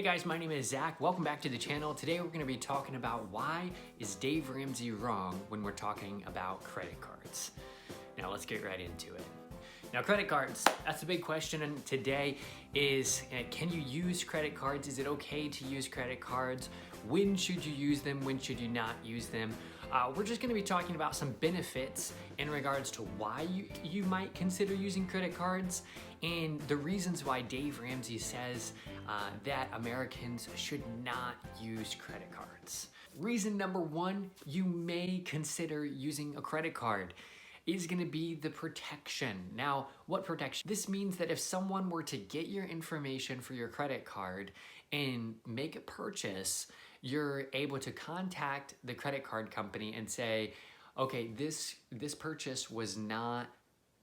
Hey guys, my name is Zach. Welcome back to the channel. Today we're going to be talking about why is Dave Ramsey wrong when we're talking about credit cards. Now let's get right into it. Now credit cards, that's a big question, and today is can you use credit cards? Is it okay to use credit cards? When should you use them? When should you not use them? We're just going to be talking about some benefits in regards to why you might consider using credit cards and the reasons why Dave Ramsey says that Americans should not use credit cards. Reason number one, you may consider using a credit card is going to be the protection. Now, what protection? This means that if someone were to get your information for your credit card and make a purchase, you're able to contact the credit card company and say, okay, this purchase was not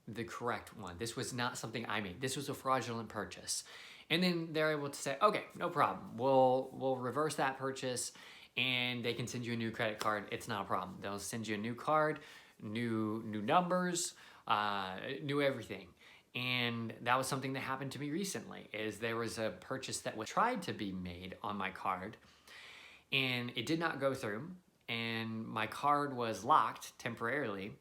the correct one. This was not something I made. This was a fraudulent purchase. And then they're able to say, okay, no problem. We'll reverse that purchase and they can send you a new credit card. It's not a problem. They'll send you a new card, new numbers, new everything. And that was something that happened to me recently, is there was a purchase that was tried to be made on my card and it did not go through, and my card was locked temporarily.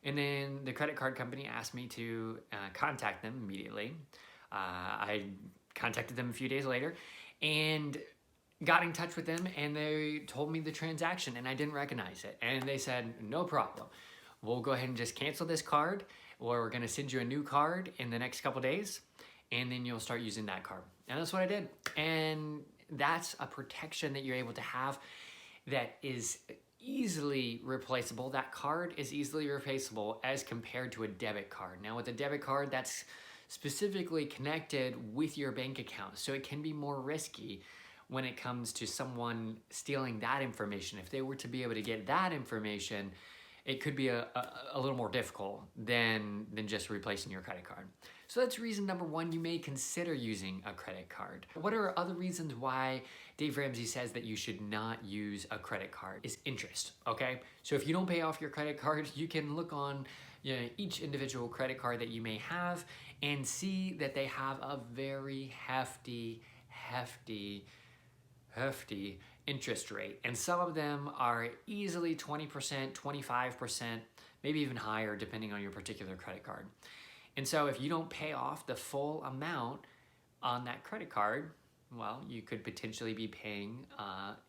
And then the credit card company asked me to contact them immediately. I contacted them a few days later and got in touch with them, and they told me the transaction and I didn't recognize it. And they said, no problem. We'll go ahead and just cancel this card, or we're gonna send you a new card in the next couple days, and then you'll start using that card. And that's what I did. And that's a protection that you're able to have that is easily replaceable. That card is easily replaceable as compared to a debit card. Now with a debit card, that's specifically connected with your bank account, so it can be more risky when it comes to someone stealing that information. If they were to be able to get that information, it could be a little more difficult than just replacing your credit card. So that's reason number one, you may consider using a credit card. What are other reasons why Dave Ramsey says that you should not use a credit card? Is interest, okay? So if you don't pay off your credit card, you can look on each individual credit card that you may have and see that they have a very hefty interest rate. And some of them are easily 20%, 25%, maybe even higher depending on your particular credit card. And so if you don't pay off the full amount on that credit card, well, you could potentially be paying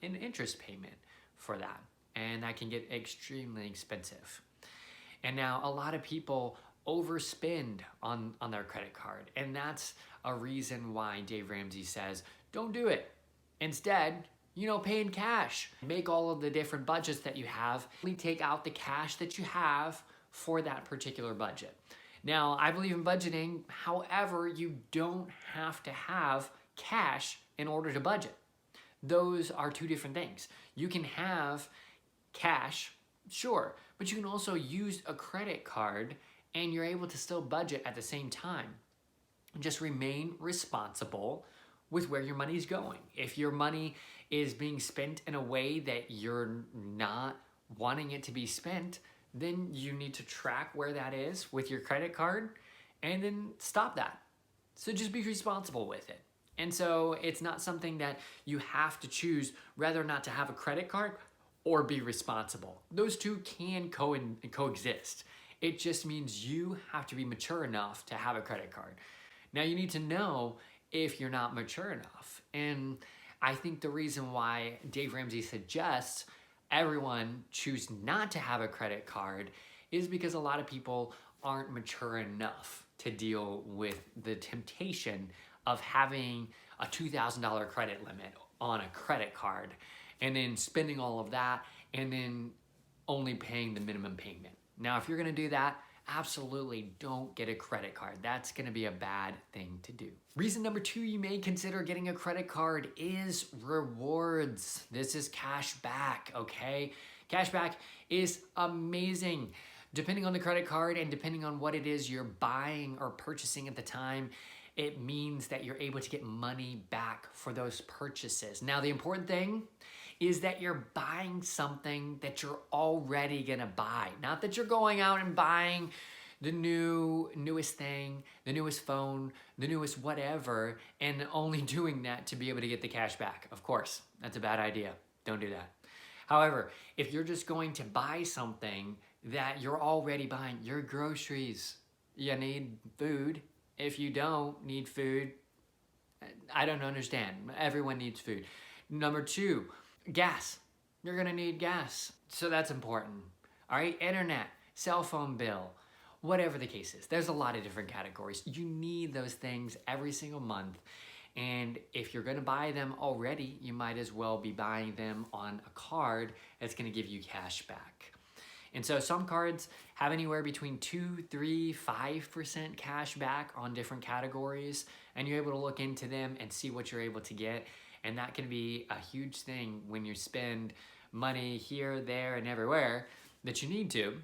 an interest payment for that. And that can get extremely expensive. And now a lot of people overspend on their credit card. And that's a reason why Dave Ramsey says, don't do it. Instead, pay in cash. Make all of the different budgets that you have. Take out the cash that you have for that particular budget. Now, I believe in budgeting. However, you don't have to have cash in order to budget. Those are two different things. You can have cash, sure, but you can also use a credit card and you're able to still budget at the same time. Just remain responsible with where your money is going. If your money is being spent in a way that you're not wanting it to be spent, then you need to track where that is with your credit card and then stop that. So just be responsible with it. And so it's not something that you have to choose whether or not to have a credit card or be responsible. Those two can coexist. It just means you have to be mature enough to have a credit card. Now you need to know if you're not mature enough. And I think the reason why Dave Ramsey suggests everyone choose not to have a credit card is because a lot of people aren't mature enough to deal with the temptation of having a $2,000 credit limit on a credit card and then spending all of that and then only paying the minimum payment. Now, if you're gonna do that, absolutely don't get a credit card. That's gonna be a bad thing to do. Reason number two, you may consider getting a credit card is rewards. This is cash back, okay? Cash back is amazing. Depending on the credit card and depending on what it is you're buying or purchasing at the time, it means that you're able to get money back for those purchases. Now, the important thing is that you're buying something that you're already gonna buy. Not that you're going out and buying the newest thing, the newest phone, the newest whatever, and only doing that to be able to get the cash back. Of course, that's a bad idea. Don't do that. However, if you're just going to buy something that you're already buying, your groceries, you need food. If you don't need food, I don't understand. Everyone needs food. Number two, gas. You're gonna need gas. So that's important. All right, internet, cell phone bill, whatever the case is. There's a lot of different categories. You need those things every single month. And if you're gonna buy them already, you might as well be buying them on a card that's gonna give you cash back. And so some cards have anywhere between 2, 3, 5% cash back on different categories, and you're able to look into them and see what you're able to get. And that can be a huge thing when you spend money here, there, and everywhere that you need to,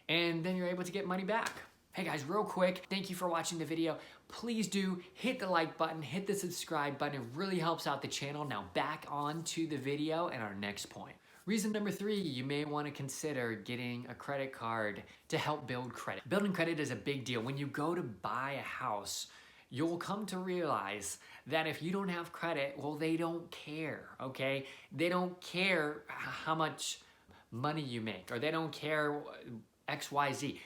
and then you're able to get money back. Hey guys, real quick, thank you for watching the video. Please do hit the like button, hit the subscribe button. It really helps out the channel. Now back on to the video and our next point. Reason number 3, you may want to consider getting a credit card to help build credit. Building credit is a big deal. When you go to buy a house, you'll come to realize that if you don't have credit, well, they don't care, okay? They don't care how much money you make, or they don't care X, Y, Z.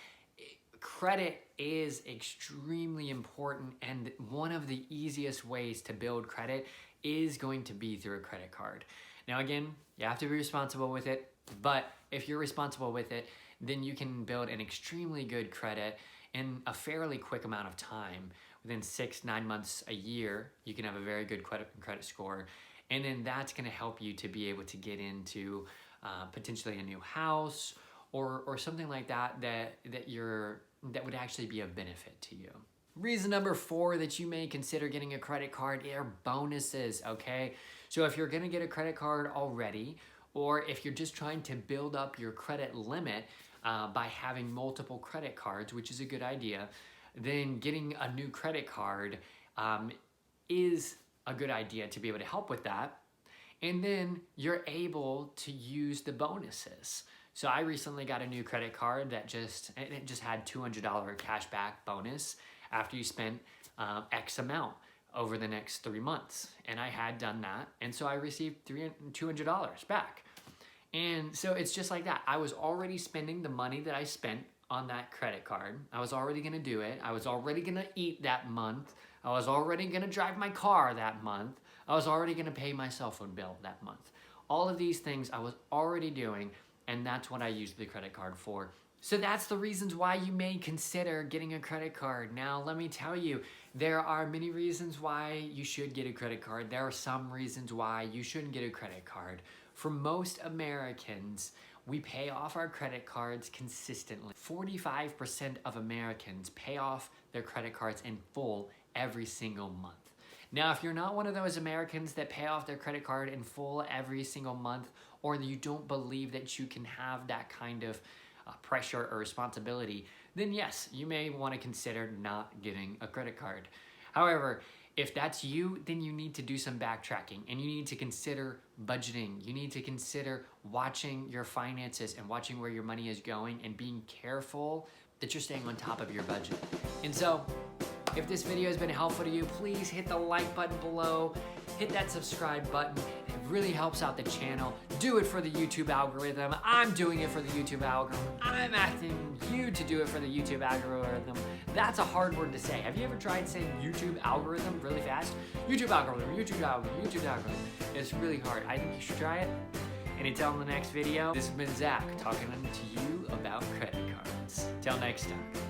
Credit is extremely important, and one of the easiest ways to build credit is going to be through a credit card. Now again, you have to be responsible with it, but if you're responsible with it, then you can build an extremely good credit in a fairly quick amount of time. Within 6, 9 months, a year, you can have a very good credit score, and then that's gonna help you to be able to get into potentially a new house or something like that that would actually be of benefit to you. Reason number 4 that you may consider getting a credit card are bonuses, okay? So if you're gonna get a credit card already, or if you're just trying to build up your credit limit by having multiple credit cards, which is a good idea, then getting a new credit card is a good idea to be able to help with that. And then you're able to use the bonuses. So I recently got a new credit card that just had $200 cash back bonus after you spent X amount over the next 3 months. And I had done that, and so I received $200 back. And so it's just like that. I was already spending the money that I spent on that credit card. I was already gonna do it. I was already gonna eat that month. I was already gonna drive my car that month. I was already gonna pay my cell phone bill that month. All of these things I was already doing, and that's what I used the credit card for. So that's the reasons why you may consider getting a credit card. Now, let me tell you, there are many reasons why you should get a credit card. There are some reasons why you shouldn't get a credit card. For most Americans, we pay off our credit cards consistently. 45% of Americans pay off their credit cards in full every single month. Now, if you're not one of those Americans that pay off their credit card in full every single month, or you don't believe that you can have that kind of pressure or responsibility, then yes, you may want to consider not getting a credit card. However, if that's you, then you need to do some backtracking, and you need to consider budgeting. You need to consider watching your finances and watching where your money is going and being careful that you're staying on top of your budget. And so, if this video has been helpful to you, please hit the like button below, hit that subscribe button. It really helps out the channel. Do it for the YouTube algorithm. I'm doing it for the YouTube algorithm. I'm asking you to do it for the YouTube algorithm. That's a hard word to say. Have you ever tried saying YouTube algorithm really fast? YouTube algorithm, YouTube algorithm, YouTube algorithm. It's really hard. I think you should try it. And until the next video, this has been Zach talking to you about credit cards. Till next time.